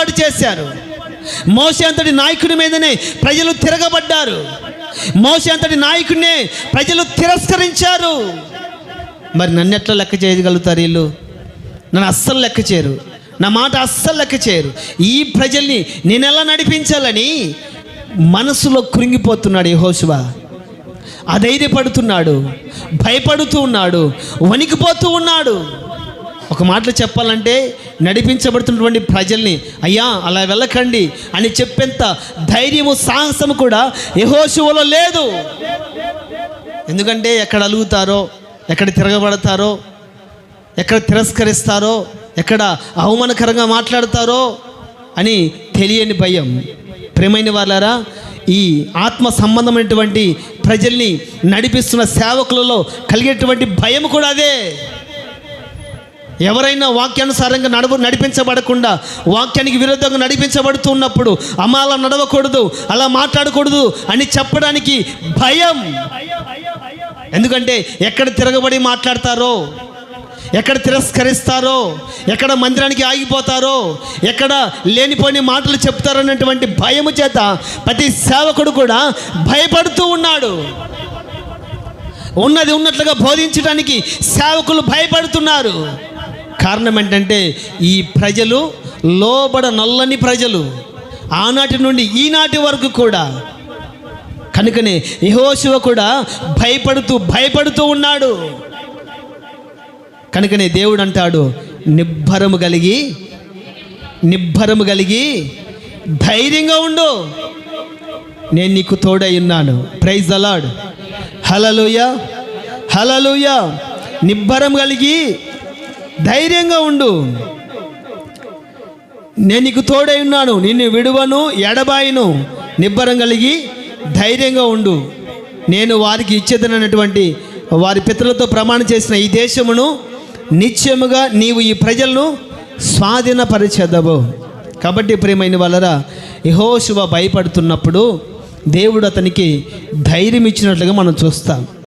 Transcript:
తిరుగుబాటు చేశారు. మోషే అంతటి నాయకుడి మీదనే ప్రజలు తిరగబడ్డారు. మోషే అంతటి నాయకుడినే ప్రజలు తిరస్కరించారు. మరి నన్ను ఎట్లా లెక్క చేయగలుగుతారు వీళ్ళు? నన్ను అస్సలు లెక్క చేయరు, నా మాట అస్సలు లెక్క చేయరు. ఈ ప్రజల్ని నేను ఎలా నడిపించాలని మనసులో కృంగిపోతున్నాడు యెహోషువ. అధైర్యపడుతున్నాడు, భయపడుతూ ఉన్నాడు, వణికిపోతూ ఉన్నాడు. ఒక మాటలో చెప్పాలంటే నడిపించబడుతున్నటువంటి ప్రజల్ని అయ్యా అలా వెళ్ళకండి అని చెప్పేంత ధైర్యము సాహసము కూడా యెహోషువలో లేదు. ఎందుకంటే ఎక్కడ అలుగుతారో, ఎక్కడ తిరగబడతారో, ఎక్కడ తిరస్కరిస్తారో, ఎక్కడ అవమానకరంగా మాట్లాడతారో అని తెలియని భయం. ప్రియమైన వాళ్ళారా, ఈ ఆత్మ సంబంధమైనటువంటి ప్రజల్ని నడిపిస్తున్న సేవకులలో కలిగేటువంటి భయం కూడా అదే. ఎవరైనా వాక్యానుసారంగా నడిపించబడకుండా వాక్యానికి విరుద్ధంగా నడిపించబడుతున్నప్పుడు అమ్మ అలా నడవకూడదు, అలా మాట్లాడకూడదు అని చెప్పడానికి భయం. ఎందుకంటే ఎక్కడ తిరగబడి మాట్లాడతారో, ఎక్కడ తిరస్కరిస్తారో, ఎక్కడ మందిరానికి ఆగిపోతారో, ఎక్కడ లేనిపోని మాటలు చెప్తారో అన్నటువంటి భయము చేత ప్రతి సేవకుడు కూడా భయపడుతూ ఉన్నాడు. ఉన్నది ఉన్నట్లుగా బోధించడానికి సేవకులు భయపడుతున్నారు. కారణం ఏంటంటే ఈ ప్రజలు లోబడ నల్లని ప్రజలు, ఆనాటి నుండి ఈనాటి వరకు కూడా. కనుకనే యెహోషువ కూడా భయపడుతూ ఉన్నాడు. కనుకనే దేవుడు అంటాడు, నిబ్బరము కలిగి ధైర్యంగా ఉండు, నేను నీకు తోడై ఉన్నాను. Praise the lord. Hallelujah, hallelujah. నిబ్బరం కలిగి ధైర్యంగా ఉండు, నేను నీకు తోడై ఉన్నాను, నిన్ను విడువను ఎడబాయను. నిబ్బరం కలిగి ధైర్యంగా ఉండు, నేను వారికి ఇచ్చేదనటువంటి వారి పితరులతో ప్రమాణం చేసిన ఈ దేశమును నిశ్చయముగా నీవు ఈ ప్రజలను స్వాధీనపరిచెదవు. కాబట్టి ప్రియమైన వాళ్ళరా, యెహోషువ భయపడుతున్నప్పుడు దేవుడు అతనికి ధైర్యం ఇచ్చినట్లుగా మనం చూస్తాం.